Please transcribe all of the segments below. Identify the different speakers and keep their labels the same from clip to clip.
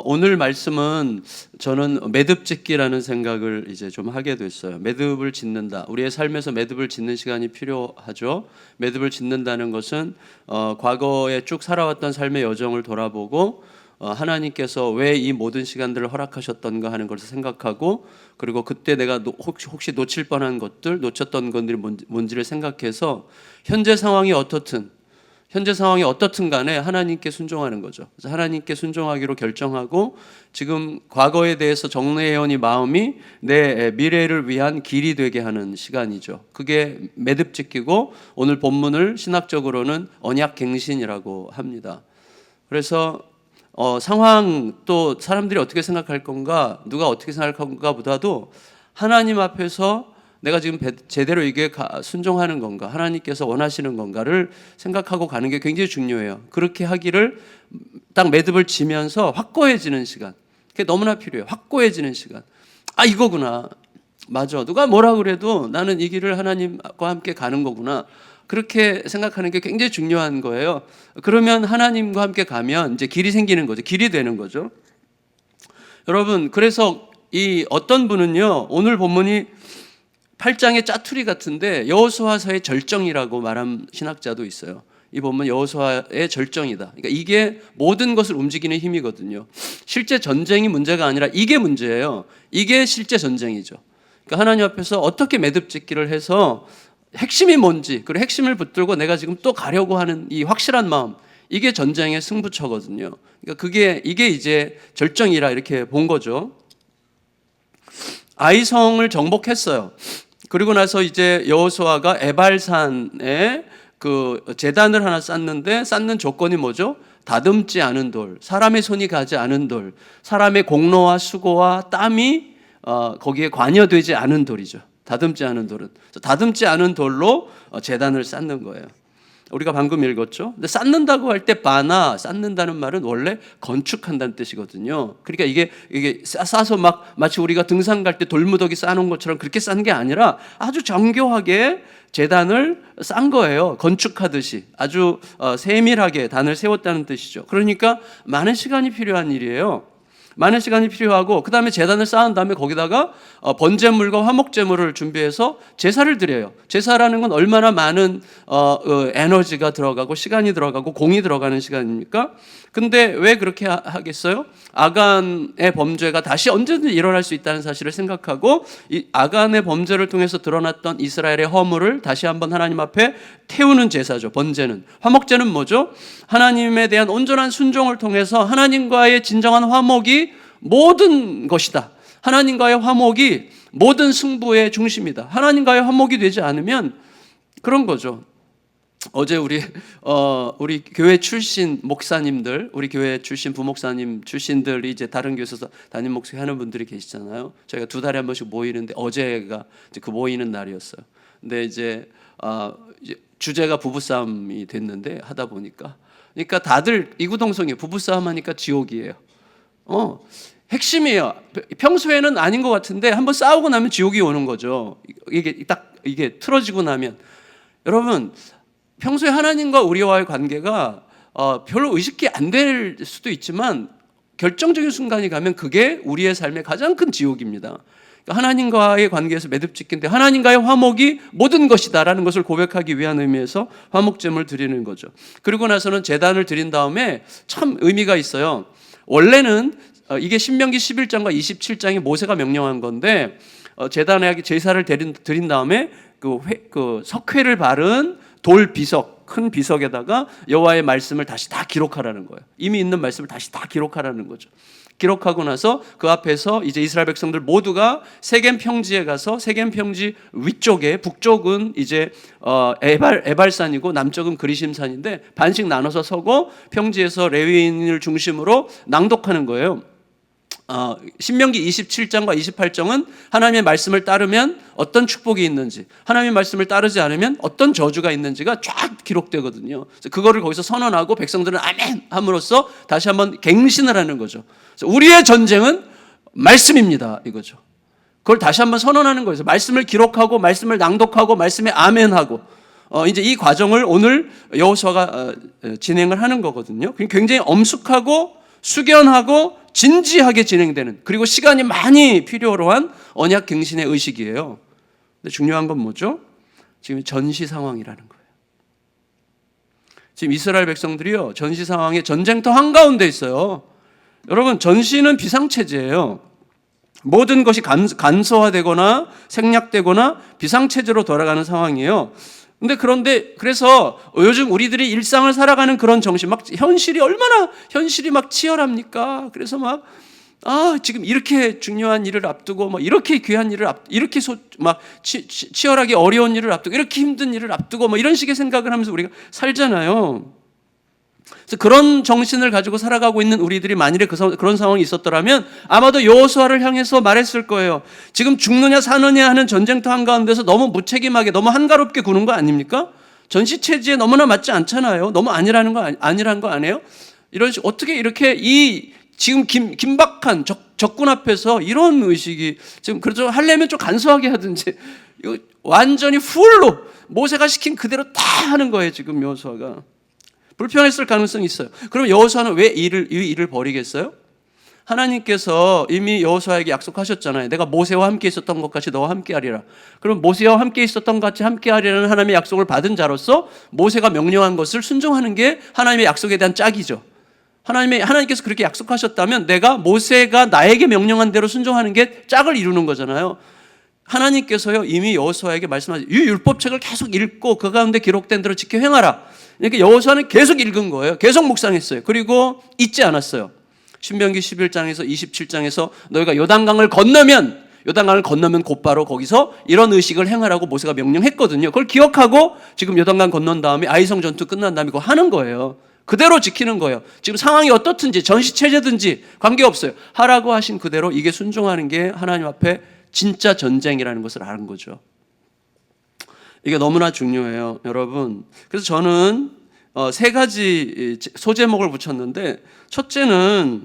Speaker 1: 오늘 말씀은 저는 매듭짓기라는 생각을 이제 좀 하게 됐어요. 매듭을 짓는다. 우리의 삶에서 매듭을 짓는 시간이 필요하죠. 매듭을 짓는다는 것은 과거에 쭉 살아왔던 삶의 여정을 돌아보고 하나님께서 왜 이 모든 시간들을 허락하셨던가 하는 것을 생각하고, 그리고 그때 내가 혹시 놓칠 뻔한 것들, 놓쳤던 것들이 뭔지를 생각해서 현재 상황이 어떻든 간에 하나님께 순종하는 거죠. 그래서 하나님께 순종하기로 결정하고, 지금 과거에 대해서 정리해온 이 마음이 내 미래를 위한 길이 되게 하는 시간이죠. 그게 매듭짓기고, 오늘 본문을 신학적으로는 언약갱신이라고 합니다. 그래서 상황, 또 사람들이 어떻게 생각할 건가, 누가 어떻게 생각할 건가 보다도 하나님 앞에서 내가 지금 제대로 이게 순종하는 건가, 하나님께서 원하시는 건가를 생각하고 가는 게 굉장히 중요해요. 그렇게 하기를 딱 매듭을 지면서 확고해지는 시간, 그게 너무나 필요해요. 확고해지는 시간. 이거구나. 맞아. 누가 뭐라 그래도 나는 이 길을 하나님과 함께 가는 거구나. 그렇게 생각하는 게 굉장히 중요한 거예요. 그러면 하나님과 함께 가면 이제 길이 생기는 거죠. 길이 되는 거죠. 여러분, 그래서 이 어떤 분은요, 오늘 본문이 8장의 짜투리 같은데 여호수아서의 절정이라고 말한 신학자도 있어요. 이 본문 여호수아의 절정이다. 그러니까 이게 모든 것을 움직이는 힘이거든요. 실제 전쟁이 문제가 아니라 이게 문제예요. 이게 실제 전쟁이죠. 그러니까 하나님 앞에서 어떻게 매듭짓기를 해서 핵심이 뭔지, 그리고 핵심을 붙들고 내가 지금 또 가려고 하는 이 확실한 마음, 이게 전쟁의 승부처거든요. 그러니까 이게 이제 절정이라 이렇게 본 거죠. 아이성을 정복했어요. 그리고 나서 이제 여호수아가 에발산에 그 제단을 하나 쌓는데, 쌓는 조건이 뭐죠? 다듬지 않은 돌, 사람의 손이 가지 않은 돌, 사람의 공로와 수고와 땀이 거기에 관여되지 않은 돌이죠. 다듬지 않은 돌은. 다듬지 않은 돌로 제단을 쌓는 거예요. 우리가 방금 읽었죠. 근데 쌓는다고 할 때 쌓는다는 말은 원래 건축한다는 뜻이거든요. 그러니까 이게 쌓아서 막 마치 우리가 등산 갈 때 돌무더기 쌓아놓은 것처럼 그렇게 쌓는 게 아니라 아주 정교하게 제단을 쌓은 거예요. 건축하듯이 아주 세밀하게 단을 세웠다는 뜻이죠. 그러니까 많은 시간이 필요한 일이에요. 많은 시간이 필요하고, 그 다음에 제단을 쌓은 다음에 거기다가 번제물과 화목제물을 준비해서 제사를 드려요. 제사라는 건 얼마나 많은 에너지가 들어가고 시간이 들어가고 공이 들어가는 시간입니까? 근데 왜 그렇게 하겠어요? 아간의 범죄가 다시 언제든지 일어날 수 있다는 사실을 생각하고, 이 아간의 범죄를 통해서 드러났던 이스라엘의 허물을 다시 한번 하나님 앞에 태우는 제사죠. 번제는. 화목제는 뭐죠? 하나님에 대한 온전한 순종을 통해서 하나님과의 진정한 화목이 모든 것이다. 하나님과의 화목이 모든 승부의 중심이다. 하나님과의 화목이 되지 않으면 그런 거죠. 어제 우리 교회 출신 목사님들, 우리 교회 출신 부목사님 출신들이 이제 다른 교회에서 담임 목사님 하는 분들이 계시잖아요. 저희가 2달에 한 번씩 모이는데 어제가 이제 그 모이는 날이었어요. 근데 이제 주제가 부부싸움이 됐는데, 하다 보니까, 그러니까 다들 이구동성이에요. 부부싸움 하니까 지옥이에요. 핵심이에요. 평소에는 아닌 것 같은데 한번 싸우고 나면 지옥이 오는 거죠. 이게 틀어지고 나면. 여러분, 평소에 하나님과 우리와의 관계가 별로 의식이 안 될 수도 있지만 결정적인 순간이 가면 그게 우리의 삶의 가장 큰 지옥입니다. 하나님과의 관계에서 매듭짓기인데, 하나님과의 화목이 모든 것이다라는 것을 고백하기 위한 의미에서 화목제물을 드리는 거죠. 그리고 나서는 제단을 드린 다음에 참 의미가 있어요. 원래는 이게 신명기 11장과 27장이 모세가 명령한 건데, 제단에 제사를 드린 다음에 그 석회를 바른 돌 비석, 큰 비석에다가 여호와의 말씀을 다시 다 기록하라는 거예요. 이미 있는 말씀을 다시 다 기록하라는 거죠. 기록하고 나서 그 앞에서 이제 이스라엘 백성들 모두가 세겜 평지에 가서, 세겜 평지 위쪽에, 북쪽은 이제 에발산이고 남쪽은 그리심산인데 반씩 나눠서 서고 평지에서 레위인을 중심으로 낭독하는 거예요. 신명기 27장과 28장은 하나님의 말씀을 따르면 어떤 축복이 있는지, 하나님의 말씀을 따르지 않으면 어떤 저주가 있는지가 쫙 기록되거든요. 그거를 거기서 선언하고 백성들은 아멘 함으로써 다시 한번 갱신을 하는 거죠. 우리의 전쟁은 말씀입니다, 이거죠. 그걸 다시 한번 선언하는 거예요. 말씀을 기록하고 말씀을 낭독하고 말씀에 아멘하고, 이제 이 과정을 오늘 여호수아가 진행을 하는 거거든요. 굉장히 엄숙하고 숙연하고 진지하게 진행되는, 그리고 시간이 많이 필요로 한 언약 갱신의 의식이에요. 근데 중요한 건 뭐죠? 지금 전시 상황이라는 거예요. 지금 이스라엘 백성들이요, 전시 상황에 전쟁터 한가운데 있어요. 여러분, 전시는 비상체제예요. 모든 것이 간소화되거나 생략되거나 비상체제로 돌아가는 상황이에요. 그런데 그래서 요즘 우리들이 일상을 살아가는 그런 정신, 막 현실이 막 치열합니까? 그래서 지금 이렇게 중요한 일을 앞두고, 이렇게 귀한 일을 이렇게 치열하게 어려운 일을 앞두고, 이렇게 힘든 일을 앞두고, 이런 식의 생각을 하면서 우리가 살잖아요. 그래서 그런 정신을 가지고 살아가고 있는 우리들이 만일에 그런 상황이 있었더라면 아마도 여호수아를 향해서 말했을 거예요. 지금 죽느냐 사느냐 하는 전쟁터 한가운데서 너무 무책임하게, 너무 한가롭게 구는 거 아닙니까? 전시체제에 너무나 맞지 않잖아요. 너무 아니라는 거 아니에요? 어떻게 이렇게 지금 긴박한 적군 앞에서 이런 의식이, 지금 그래서 하려면 좀 간소하게 하든지, 이거 완전히 풀로 모세가 시킨 그대로 다 하는 거예요. 지금 여호수아가 불편했을 가능성이 있어요. 그럼 여호수아는 왜 이 일을 벌이겠어요? 하나님께서 이미 여호수아에게 약속하셨잖아요. 내가 모세와 함께 있었던 것 같이 너와 함께 하리라. 그럼 모세와 함께 있었던 것 같이 함께 하리라는 하나님의 약속을 받은 자로서 모세가 명령한 것을 순종하는 게 하나님의 약속에 대한 짝이죠. 하나님께서 그렇게 약속하셨다면 내가 모세가 나에게 명령한 대로 순종하는 게 짝을 이루는 거잖아요. 하나님께서요, 이미 여호수아에게 말씀하신 이 율법책을 계속 읽고 그 가운데 기록된 대로 지켜 행하라. 그러니까 여호수아는 계속 읽은 거예요. 계속 묵상했어요. 그리고 잊지 않았어요. 신명기 11장에서 27장에서 너희가 요단강을 건너면 곧바로 거기서 이런 의식을 행하라고 모세가 명령했거든요. 그걸 기억하고 지금 요단강 건넌 다음에 아이성 전투 끝난 다음에 그거 하는 거예요. 그대로 지키는 거예요. 지금 상황이 어떻든지 전시체제든지 관계없어요. 하라고 하신 그대로 이게 순종하는 게 하나님 앞에 진짜 전쟁이라는 것을 아는 거죠. 이게 너무나 중요해요, 여러분. 그래서 저는 세 가지 소제목을 붙였는데, 첫째는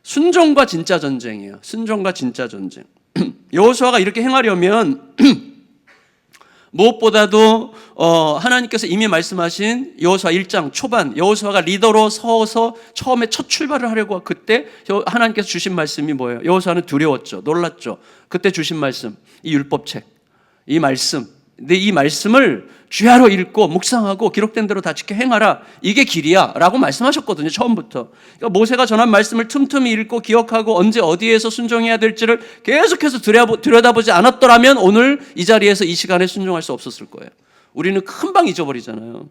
Speaker 1: 순종과 진짜 전쟁이에요. 순종과 진짜 전쟁. 여호수아가 이렇게 행하려면 무엇보다도 하나님께서 이미 말씀하신 여호수아 1장 초반, 여호수아가 리더로 서서 처음에 첫 출발을 하려고 그때 하나님께서 주신 말씀이 뭐예요? 여호수아는 두려웠죠. 놀랐죠. 그때 주신 말씀, 이 율법책, 이 말씀. 근데 이 말씀을 주야로 읽고 묵상하고 기록된 대로 다 지켜 행하라. 이게 길이야 라고 말씀하셨거든요. 처음부터. 그러니까 모세가 전한 말씀을 틈틈이 읽고 기억하고 언제 어디에서 순종해야 될지를 계속해서 들여다보지 않았더라면 오늘 이 자리에서 이 시간에 순종할 수 없었을 거예요. 우리는 금방 잊어버리잖아요.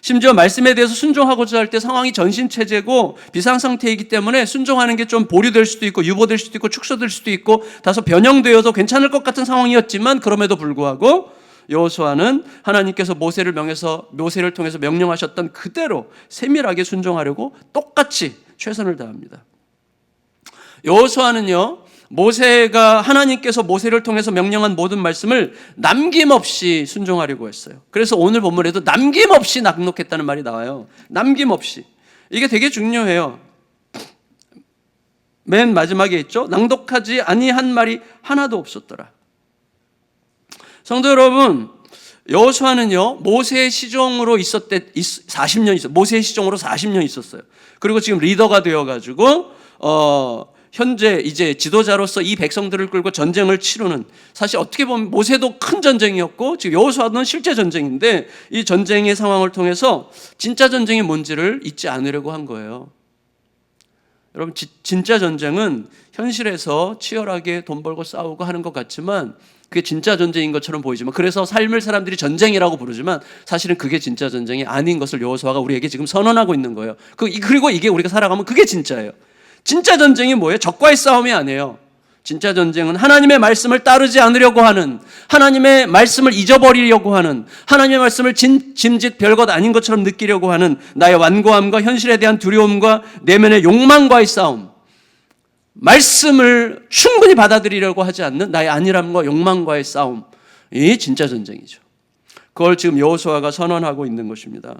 Speaker 1: 심지어 말씀에 대해서 순종하고자 할 때 상황이 전신체제고 비상상태이기 때문에 순종하는 게 좀 보류될 수도 있고 유보될 수도 있고 축소될 수도 있고 다소 변형되어도 괜찮을 것 같은 상황이었지만, 그럼에도 불구하고 여호수아는 하나님께서 모세를 통해서 명령하셨던 그대로 세밀하게 순종하려고 똑같이 최선을 다합니다. 여호수아는요, 하나님께서 모세를 통해서 명령한 모든 말씀을 남김없이 순종하려고 했어요. 그래서 오늘 본문에도 남김없이 낭독했다는 말이 나와요. 남김없이. 이게 되게 중요해요. 맨 마지막에 있죠. 낭독하지 아니한 말이 하나도 없었더라. 성도 여러분, 여호수아는요, 모세의 시종으로 40년 있었어요. 모세의 시종으로 40년 있었어요. 그리고 지금 리더가 되어가지고 현재 이제 지도자로서 이 백성들을 끌고 전쟁을 치르는, 사실 어떻게 보면 모세도 큰 전쟁이었고 지금 여호수아는 실제 전쟁인데, 이 전쟁의 상황을 통해서 진짜 전쟁이 뭔지를 잊지 않으려고 한 거예요. 여러분, 진짜 전쟁은 현실에서 치열하게 돈 벌고 싸우고 하는 것 같지만, 그게 진짜 전쟁인 것처럼 보이지만, 그래서 삶을 사람들이 전쟁이라고 부르지만 사실은 그게 진짜 전쟁이 아닌 것을 여호수아가 우리에게 지금 선언하고 있는 거예요. 그리고 이게 우리가 살아가면 그게 진짜예요. 진짜 전쟁이 뭐예요? 적과의 싸움이 아니에요. 진짜 전쟁은 하나님의 말씀을 따르지 않으려고 하는, 하나님의 말씀을 잊어버리려고 하는, 하나님의 말씀을 짐짓 별것 아닌 것처럼 느끼려고 하는 나의 완고함과 현실에 대한 두려움과 내면의 욕망과의 싸움, 말씀을 충분히 받아들이려고 하지 않는 나의 안일함과 욕망과의 싸움이 진짜 전쟁이죠. 그걸 지금 여호수아가 선언하고 있는 것입니다.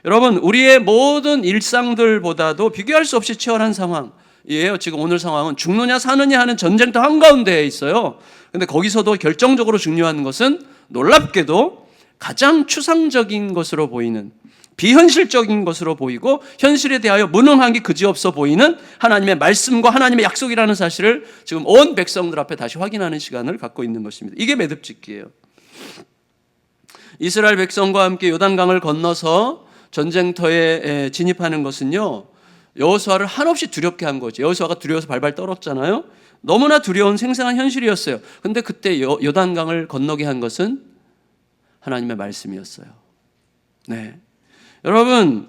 Speaker 1: 여러분, 우리의 모든 일상들보다도 비교할 수 없이 치열한 상황이에요. 지금 오늘 상황은 죽느냐 사느냐 하는 전쟁터 한가운데에 있어요. 근데 거기서도 결정적으로 중요한 것은 놀랍게도 가장 추상적인 것으로 보이는 비현실적인 것으로 보이고 현실에 대하여 무능한 게 그지없어 보이는 하나님의 말씀과 하나님의 약속이라는 사실을 지금 온 백성들 앞에 다시 확인하는 시간을 갖고 있는 것입니다. 이게 매듭짓기예요. 이스라엘 백성과 함께 요단강을 건너서 전쟁터에 진입하는 것은요, 여호수아를 한없이 두렵게 한 거죠. 여호수아가 두려워서 발발 떨었잖아요. 너무나 두려운 생생한 현실이었어요. 근데 그때 요단강을 건너게 한 것은 하나님의 말씀이었어요. 네. 여러분,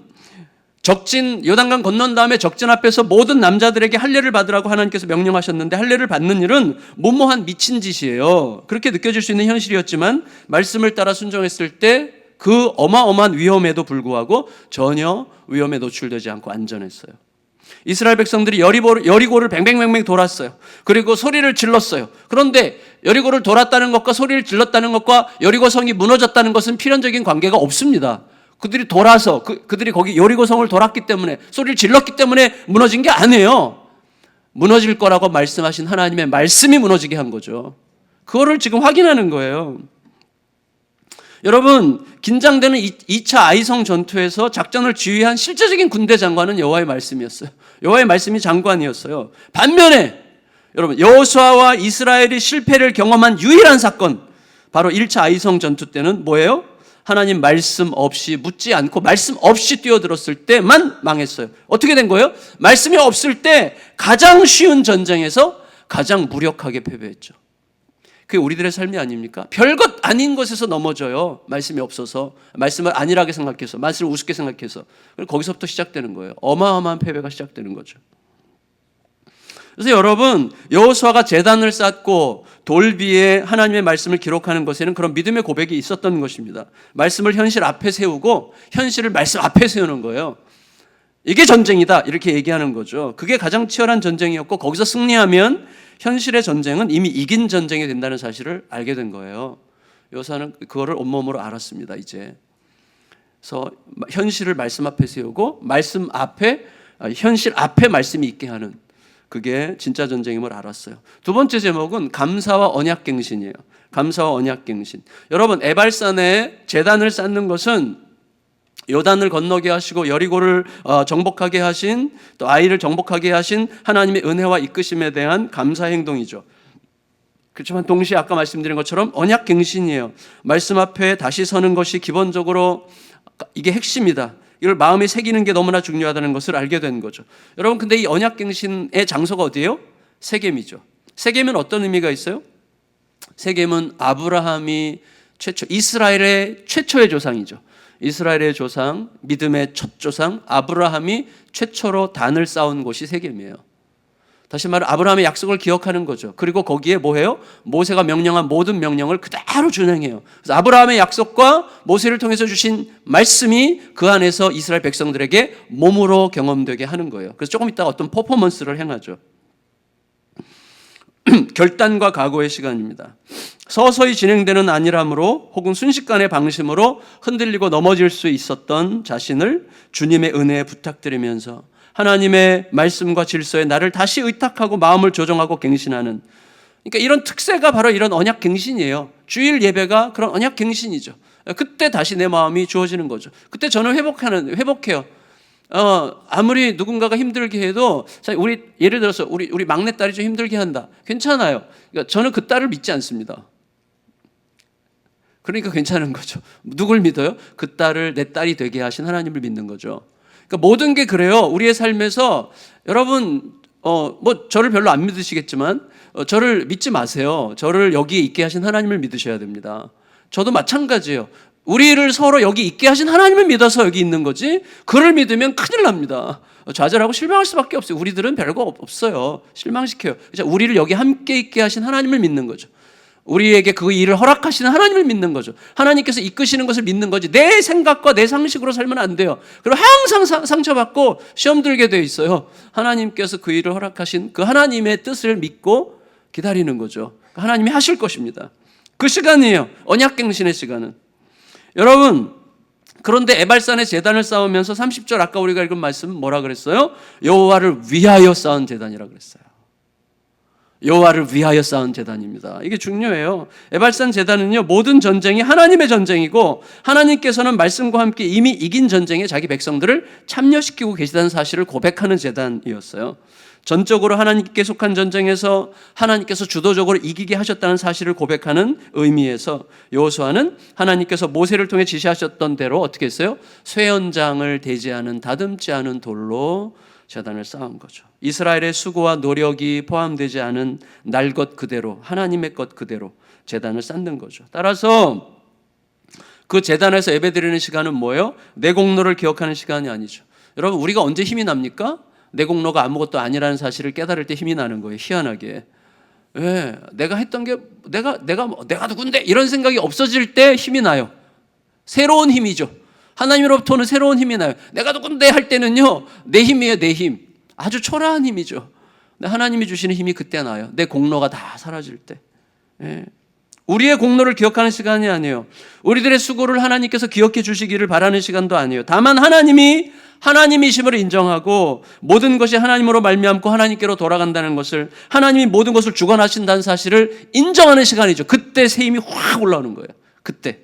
Speaker 1: 요단강 건넌 다음에 적진 앞에서 모든 남자들에게 할례를 받으라고 하나님께서 명령하셨는데, 할례를 받는 일은 무모한 미친 짓이에요. 그렇게 느껴질 수 있는 현실이었지만 말씀을 따라 순종했을 때 그 어마어마한 위험에도 불구하고 전혀 위험에 노출되지 않고 안전했어요. 이스라엘 백성들이 여리고를 뱅뱅뱅뱅 돌았어요. 그리고 소리를 질렀어요. 그런데 여리고를 돌았다는 것과 소리를 질렀다는 것과 여리고성이 무너졌다는 것은 필연적인 관계가 없습니다. 그들이 돌아서 그들이 거기 여리고성을 돌았기 때문에, 소리를 질렀기 때문에 무너진 게 아니에요. 무너질 거라고 말씀하신 하나님의 말씀이 무너지게 한 거죠. 그거를 지금 확인하는 거예요. 여러분, 긴장되는 2차 아이성 전투에서 작전을 지휘한 실제적인 군대 장관은 여호와의 말씀이었어요. 여호와의 말씀이 장관이었어요. 반면에 여러분, 여호수아와 이스라엘이 실패를 경험한 유일한 사건, 바로 1차 아이성 전투 때는 뭐예요? 하나님 말씀 없이, 묻지 않고 말씀 없이 뛰어들었을 때만 망했어요. 어떻게 된 거예요? 말씀이 없을 때 가장 쉬운 전쟁에서 가장 무력하게 패배했죠. 그게 우리들의 삶이 아닙니까? 별것 아닌 것에서 넘어져요. 말씀이 없어서, 말씀을 안일하게 생각해서, 말씀을 우습게 생각해서. 거기서부터 시작되는 거예요. 어마어마한 패배가 시작되는 거죠. 그래서 여러분, 여호수아가 제단을 쌓고 돌 위에 하나님의 말씀을 기록하는 것에는 그런 믿음의 고백이 있었던 것입니다. 말씀을 현실 앞에 세우고 현실을 말씀 앞에 세우는 거예요. 이게 전쟁이다, 이렇게 얘기하는 거죠. 그게 가장 치열한 전쟁이었고, 거기서 승리하면 현실의 전쟁은 이미 이긴 전쟁이 된다는 사실을 알게 된 거예요. 여호수아는 그거를 온몸으로 알았습니다, 이제. 그래서 현실을 말씀 앞에 세우고 말씀 앞에, 현실 앞에 말씀이 있게 하는, 그게 진짜 전쟁임을 알았어요. 두 번째 제목은 감사와 언약갱신이에요. 감사와 언약갱신. 여러분, 에발산에 제단을 쌓는 것은 요단을 건너게 하시고 여리고를 정복하게 하신, 또 아이를 정복하게 하신 하나님의 은혜와 이끄심에 대한 감사 행동이죠. 그렇지만 동시에 아까 말씀드린 것처럼 언약갱신이에요. 말씀 앞에 다시 서는 것이 기본적으로 이게 핵심이다. 이걸 마음에 새기는 게 너무나 중요하다는 것을 알게 된 거죠. 여러분, 근데 이 언약갱신의 장소가 어디예요? 세겜이죠. 세겜은 어떤 의미가 있어요? 세겜은 아브라함이 이스라엘의 최초의 조상이죠. 이스라엘의 조상, 믿음의 첫 조상 아브라함이 최초로 단을 쌓은 곳이 세겜이에요. 다시 말해 아브라함의 약속을 기억하는 거죠. 그리고 거기에 뭐해요? 모세가 명령한 모든 명령을 그대로 준행해요. 그래서 아브라함의 약속과 모세를 통해서 주신 말씀이 그 안에서 이스라엘 백성들에게 몸으로 경험되게 하는 거예요. 그래서 조금 이따가 어떤 퍼포먼스를 행하죠. 결단과 각오의 시간입니다. 서서히 진행되는 안일함으로 혹은 순식간의 방심으로 흔들리고 넘어질 수 있었던 자신을 주님의 은혜에 부탁드리면서 하나님의 말씀과 질서에 나를 다시 의탁하고 마음을 조정하고 갱신하는, 그러니까 이런 특세가 바로 이런 언약 갱신이에요. 주일 예배가 그런 언약 갱신이죠. 그때 다시 내 마음이 주어지는 거죠. 그때 저는 회복해요. 아무리 누군가가 힘들게 해도, 예를 들어서 우리 막내딸이 좀 힘들게 한다. 괜찮아요. 그러니까 저는 그 딸을 믿지 않습니다. 그러니까 괜찮은 거죠. 누굴 믿어요? 그 딸을 내 딸이 되게 하신 하나님을 믿는 거죠. 그러니까 모든 게 그래요. 우리의 삶에서 여러분, 저를 별로 안 믿으시겠지만, 저를 믿지 마세요. 저를 여기에 있게 하신 하나님을 믿으셔야 됩니다. 저도 마찬가지예요. 우리를 서로 여기 있게 하신 하나님을 믿어서 여기 있는 거지, 그를 믿으면 큰일 납니다. 좌절하고 실망할 수밖에 없어요. 우리들은 별거 없어요. 실망시켜요. 우리를 여기 함께 있게 하신 하나님을 믿는 거죠. 우리에게 그 일을 허락하시는 하나님을 믿는 거죠. 하나님께서 이끄시는 것을 믿는 거지, 내 생각과 내 상식으로 살면 안 돼요. 그리고 항상 상처받고 시험 들게 돼 있어요. 하나님께서 그 일을 허락하신 그 하나님의 뜻을 믿고 기다리는 거죠. 하나님이 하실 것입니다. 그 시간이에요. 언약갱신의 시간은. 여러분, 그런데 에발산에 제단을 쌓으면서 30절 아까 우리가 읽은 말씀은 뭐라 그랬어요? 여호와를 위하여 쌓은 제단이라 그랬어요. 여호와를 위하여 쌓은 제단입니다. 이게 중요해요. 에발산 제단은요, 모든 전쟁이 하나님의 전쟁이고 하나님께서는 말씀과 함께 이미 이긴 전쟁에 자기 백성들을 참여시키고 계시다는 사실을 고백하는 제단이었어요. 전적으로 하나님께 속한 전쟁에서 하나님께서 주도적으로 이기게 하셨다는 사실을 고백하는 의미에서 여호수아는 하나님께서 모세를 통해 지시하셨던 대로 어떻게 했어요? 쇠연장을 대지하는 다듬지 않은 돌로 제단을 쌓은 거죠. 이스라엘의 수고와 노력이 포함되지 않은 날 것 그대로, 하나님의 것 그대로 제단을 쌓는 거죠. 따라서 그 제단에서 예배드리는 시간은 뭐예요? 내 공로를 기억하는 시간이 아니죠. 여러분, 우리가 언제 힘이 납니까? 내 공로가 아무것도 아니라는 사실을 깨달을 때 힘이 나는 거예요. 희한하게. 왜? 내가 했던 게 내가 누군데 이런 생각이 없어질 때 힘이 나요. 새로운 힘이죠. 하나님으로부터는 새로운 힘이 나요. 내가 누군데 할 때는요, 내 힘이에요, 내 힘. 아주 초라한 힘이죠. 하나님이 주시는 힘이 그때 나요. 내 공로가 다 사라질 때. 예. 우리의 공로를 기억하는 시간이 아니에요. 우리들의 수고를 하나님께서 기억해 주시기를 바라는 시간도 아니에요. 다만 하나님이 하나님이심을 인정하고 모든 것이 하나님으로 말미암고 하나님께로 돌아간다는 것을, 하나님이 모든 것을 주관하신다는 사실을 인정하는 시간이죠. 그때 새 힘이 확 올라오는 거예요. 그때.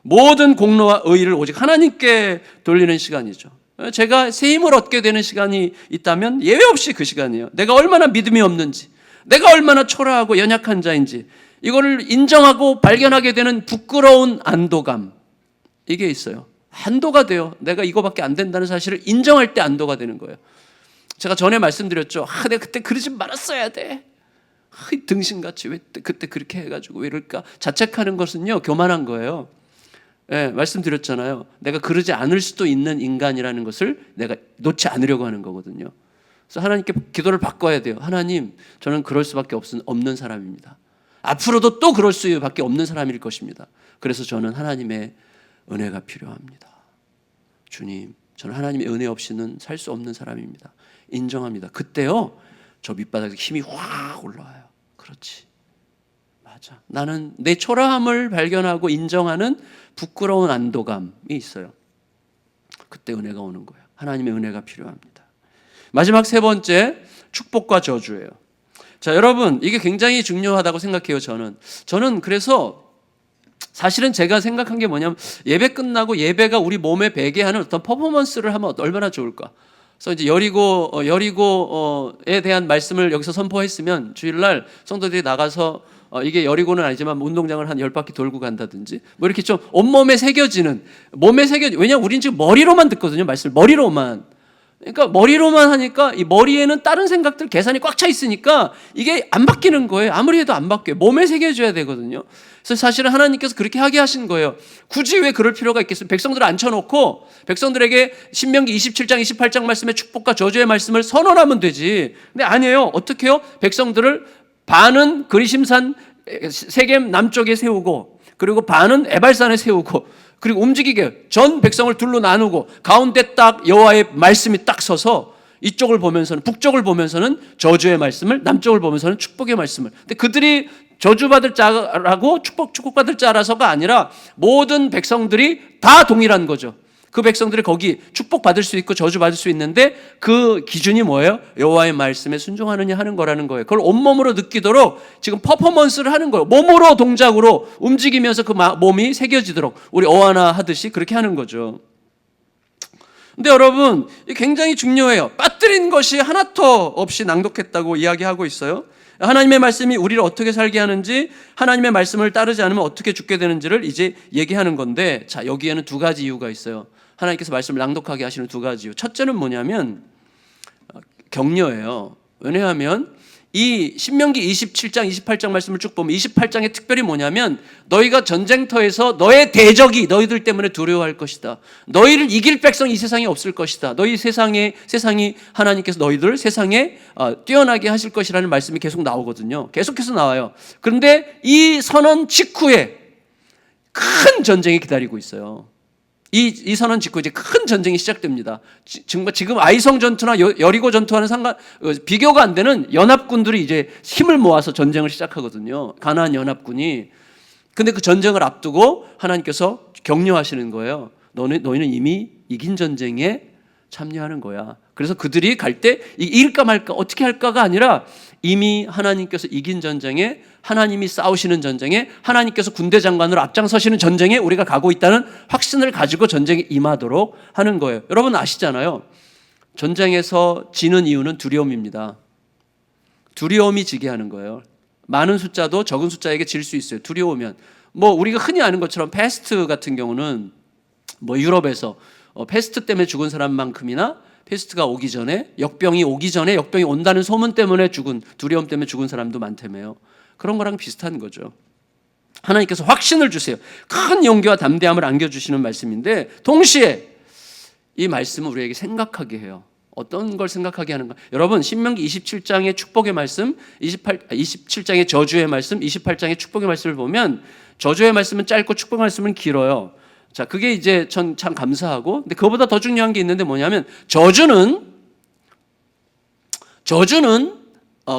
Speaker 1: 모든 공로와 의의를 오직 하나님께 돌리는 시간이죠. 제가 새 힘을 얻게 되는 시간이 있다면 예외 없이 그 시간이에요. 내가 얼마나 믿음이 없는지, 내가 얼마나 초라하고 연약한 자인지 이거를 인정하고 발견하게 되는 부끄러운 안도감, 이게 있어요. 안도가 돼요. 내가 이거밖에 안 된다는 사실을 인정할 때 안도가 되는 거예요. 제가 전에 말씀드렸죠. 내가 그때 그러지 말았어야 돼. 등신같이 왜 그때 그렇게 해가지고 왜 이럴까? 자책하는 것은요, 교만한 거예요. 예, 말씀드렸잖아요. 내가 그러지 않을 수도 있는 인간이라는 것을 내가 놓지 않으려고 하는 거거든요. 그래서 하나님께 기도를 바꿔야 돼요. 하나님, 저는 그럴 수밖에 없는 사람입니다. 앞으로도 또 그럴 수밖에 없는 사람일 것입니다. 그래서 저는 하나님의 은혜가 필요합니다. 주님, 저는 하나님의 은혜 없이는 살 수 없는 사람입니다. 인정합니다. 그때요, 저 밑바닥에 힘이 확 올라와요. 그렇지, 맞아. 나는 내 초라함을 발견하고 인정하는 부끄러운 안도감이 있어요. 그때 은혜가 오는 거예요. 하나님의 은혜가 필요합니다. 마지막 세 번째, 축복과 저주예요. 자, 여러분, 이게 굉장히 중요하다고 생각해요. 저는 그래서 사실은 제가 생각한 게 뭐냐면, 예배 끝나고 예배가 우리 몸에 배게 하는 어떤 퍼포먼스를 하면 얼마나 좋을까. 그래서 이제 여리고에 대한 말씀을 여기서 선포했으면 주일날 성도들이 나가서 이게 여리고는 아니지만 운동장을 한 10바퀴 돌고 간다든지 뭐 이렇게 좀 온몸에 새겨지는, 왜냐면 우린 지금 머리로만 듣거든요. 말씀을 머리로만. 그러니까 머리로만 하니까 이 머리에는 다른 생각들, 계산이 꽉 차 있으니까 이게 안 바뀌는 거예요. 아무리 해도 안 바뀌어요. 몸에 새겨져야 되거든요. 그래서 사실은 하나님께서 그렇게 하게 하신 거예요. 굳이 왜 그럴 필요가 있겠어요? 백성들을 앉혀놓고 백성들에게 신명기 27장 28장 말씀의 축복과 저주의 말씀을 선언하면 되지. 근데 아니에요. 어떻게 해요? 백성들을 반은 그리심산 세겜 남쪽에 세우고, 그리고 반은 에발산에 세우고, 그리고 움직이게 전 백성을 둘로 나누고 가운데 딱 여호와의 말씀이 딱 서서 이쪽을 보면서는, 북쪽을 보면서는 저주의 말씀을, 남쪽을 보면서는 축복의 말씀을. 근데 그들이 저주받을 자라고 축복받을 자라서가 아니라 모든 백성들이 다 동일한 거죠. 그 백성들이 거기 축복받을 수 있고 저주받을 수 있는데 그 기준이 뭐예요? 여호와의 말씀에 순종하느냐 하는 거라는 거예요. 그걸 온몸으로 느끼도록 지금 퍼포먼스를 하는 거예요. 몸으로, 동작으로 움직이면서 그 몸이 새겨지도록 우리 어하나 하듯이 그렇게 하는 거죠. 근데 여러분, 이게 굉장히 중요해요. 빠뜨린 것이 하나도 없이 낭독했다고 이야기하고 있어요. 하나님의 말씀이 우리를 어떻게 살게 하는지, 하나님의 말씀을 따르지 않으면 어떻게 죽게 되는지를 이제 얘기하는 건데, 자, 여기에는 두 가지 이유가 있어요. 하나님께서 말씀을 낭독하게 하시는 두 가지 이유. 첫째는 뭐냐면 격려예요. 왜냐하면 이 신명기 27장 28장 말씀을 쭉 보면 28장에 특별히 뭐냐면, 너희가 전쟁터에서 너의 대적이 너희들 때문에 두려워할 것이다. 너희를 이길 백성이 이 세상에 없을 것이다. 세상이 하나님께서 너희들 세상에 뛰어나게 하실 것이라는 말씀이 계속 나오거든요. 계속해서 나와요. 그런데 이 선언 직후에 큰 전쟁이 기다리고 있어요. 이 선언 직후 이제 큰 전쟁이 시작됩니다. 지금 아이성 전투나 여리고 전투와는 비교가 안 되는 연합군들이 이제 힘을 모아서 전쟁을 시작하거든요. 가나안 연합군이. 근데 그 전쟁을 앞두고 하나님께서 격려하시는 거예요. 너희는 이미 이긴 전쟁에 참여하는 거야. 그래서 그들이 갈 때 이길까 말까 어떻게 할까가 아니라 이미 하나님께서 이긴 전쟁에, 하나님이 싸우시는 전쟁에, 하나님께서 군대 장관으로 앞장서시는 전쟁에 우리가 가고 있다는 확신을 가지고 전쟁에 임하도록 하는 거예요. 여러분 아시잖아요. 전쟁에서 지는 이유는 두려움입니다. 두려움이 지게 하는 거예요. 많은 숫자도 적은 숫자에게 질 수 있어요. 두려우면. 우리가 흔히 아는 것처럼 패스트 같은 경우는 유럽에서 패스트 때문에 죽은 사람만큼이나 패스트가 오기 전에, 역병이 오기 전에 역병이 온다는 소문 때문에 죽은, 두려움 때문에 죽은 사람도 많다며요. 그런 거랑 비슷한 거죠. 하나님께서 확신을 주세요. 큰 용기와 담대함을 안겨주시는 말씀인데 동시에 이 말씀은 우리에게 생각하게 해요. 어떤 걸 생각하게 하는가? 여러분 신명기 27장의 축복의 말씀, 27장의 저주의 말씀, 28장의 축복의 말씀을 보면 저주의 말씀은 짧고 축복의 말씀은 길어요. 자, 그게 이제 전 참 감사하고, 근데 그거보다 더 중요한 게 있는데 뭐냐면 저주는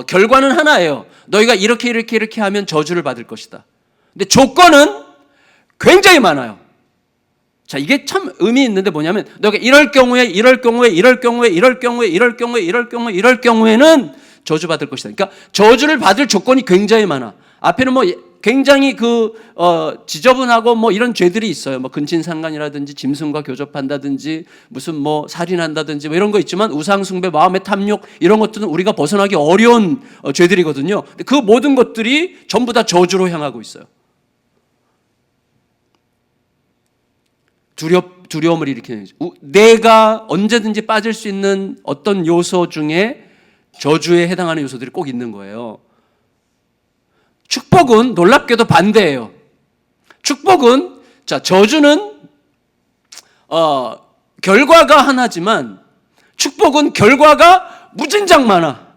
Speaker 1: 결과는 하나예요. 너희가 이렇게 하면 저주를 받을 것이다. 근데 조건은 굉장히 많아요. 자, 이게 참 의미 있는데 뭐냐면 너가 이럴 경우에는 저주받을 것이다. 그러니까 저주를 받을 조건이 굉장히 많아. 앞에는 굉장히 지저분하고 이런 죄들이 있어요. 근친상간이라든지 짐승과 교접한다든지 무슨 살인한다든지 이런 거 있지만 우상숭배, 마음의 탐욕 이런 것들은 우리가 벗어나기 어려운 죄들이거든요. 근데 그 모든 것들이 전부 다 저주로 향하고 있어요. 두려움을 일으키는 거죠. 내가 언제든지 빠질 수 있는 어떤 요소 중에 저주에 해당하는 요소들이 꼭 있는 거예요. 축복은 놀랍게도 반대예요. 축복은, 저주는 결과가 하나지만 축복은 결과가 무진장 많아.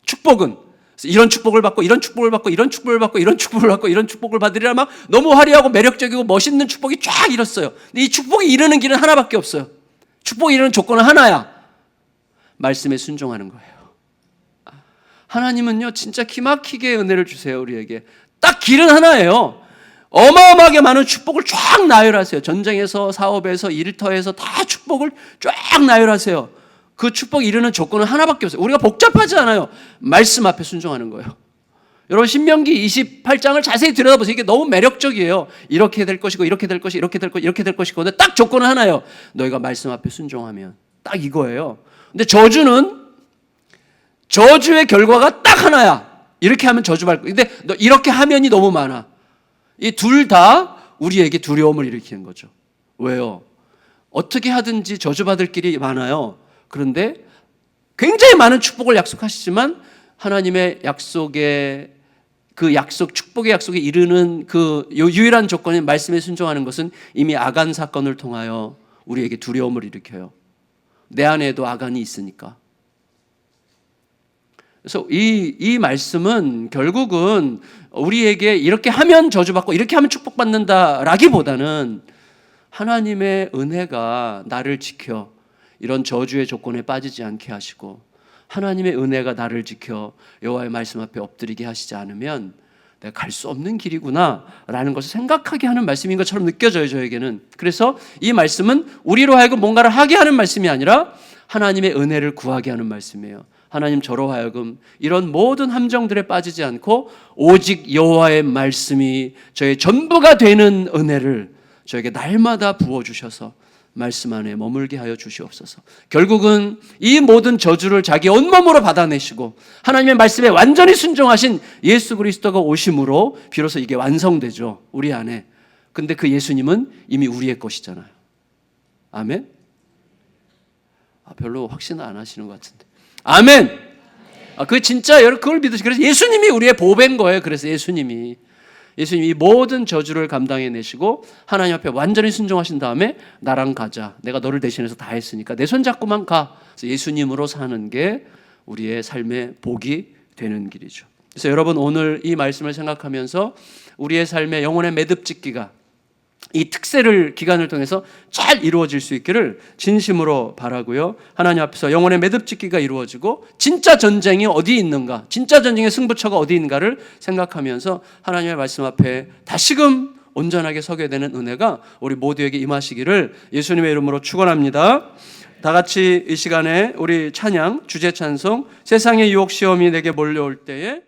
Speaker 1: 축복은 이런 축복을 받고 이런 축복을 받고 이런 축복을 받고 이런 축복을 받고 이런 축복을 받으리라 막 너무 화려하고 매력적이고 멋있는 축복이 쫙 이뤘어요. 근데 이 축복이 이르는 길은 하나밖에 없어요. 축복이 이르는 조건은 하나야. 말씀에 순종하는 거예요. 하나님은요 진짜 기막히게 은혜를 주세요. 우리에게 딱 길은 하나예요. 어마어마하게 많은 축복을 쫙 나열하세요. 전쟁에서, 사업에서, 일터에서 다 축복을 쫙 나열하세요. 그 축복이 이르는 조건은 하나밖에 없어요. 우리가 복잡하지 않아요. 말씀 앞에 순종하는 거예요. 여러분 신명기 28장을 자세히 들여다보세요. 이게 너무 매력적이에요. 이렇게 될 것이고 이렇게 될 것이 이렇게 될 것 이렇게 될 것이고 근데 딱 조건은 하나예요. 너희가 말씀 앞에 순종하면 딱 이거예요. 근데 저주의 결과가 딱 하나야. 이렇게 하면 저주받을 거야. 근데 너 이렇게 하면이 너무 많아. 이 둘 다 우리에게 두려움을 일으키는 거죠. 왜요? 어떻게 하든지 저주받을 길이 많아요. 그런데 굉장히 많은 축복을 약속하시지만 하나님의 약속에 축복의 약속에 이르는 유일한 조건인 말씀에 순종하는 것은 이미 아간 사건을 통하여 우리에게 두려움을 일으켜요. 내 안에도 아간이 있으니까. 그래서 이 말씀은 결국은 우리에게 이렇게 하면 저주받고 이렇게 하면 축복받는다라기보다는 하나님의 은혜가 나를 지켜 이런 저주의 조건에 빠지지 않게 하시고 하나님의 은혜가 나를 지켜 여호와의 말씀 앞에 엎드리게 하시지 않으면 내가 갈 수 없는 길이구나 라는 것을 생각하게 하는 말씀인 것처럼 느껴져요. 저에게는. 그래서 이 말씀은 우리로 하여금 뭔가를 하게 하는 말씀이 아니라 하나님의 은혜를 구하게 하는 말씀이에요. 하나님 저로 하여금 이런 모든 함정들에 빠지지 않고 오직 여호와의 말씀이 저의 전부가 되는 은혜를 저에게 날마다 부어주셔서 말씀 안에 머물게 하여 주시옵소서. 결국은 이 모든 저주를 자기 온몸으로 받아내시고 하나님의 말씀에 완전히 순종하신 예수 그리스도가 오심으로 비로소 이게 완성되죠. 우리 안에. 근데 그 예수님은 이미 우리의 것이잖아요. 아멘? 별로 확신 안 하시는 것 같은데. 아멘. 그 진짜 여러분 그걸 믿으시고 그래서 예수님이 우리의 보배인 거예요. 그래서 예수님이 이 모든 저주를 감당해 내시고 하나님 앞에 완전히 순종하신 다음에 나랑 가자. 내가 너를 대신해서 다 했으니까 내 손 잡고만 가. 그래서 예수님으로 사는 게 우리의 삶의 복이 되는 길이죠. 그래서 여러분 오늘 이 말씀을 생각하면서 우리의 삶의 영혼의 매듭짓기가 이 특세를 기간을 통해서 잘 이루어질 수 있기를 진심으로 바라고요. 하나님 앞에서 영혼의 매듭짓기가 이루어지고 진짜 전쟁이 어디 있는가, 진짜 전쟁의 승부처가 어디 있는가를 생각하면서 하나님의 말씀 앞에 다시금 온전하게 서게 되는 은혜가 우리 모두에게 임하시기를 예수님의 이름으로 축원합니다. 다 같이 이 시간에 우리 찬양, 주제 찬송, 세상의 유혹 시험이 내게 몰려올 때에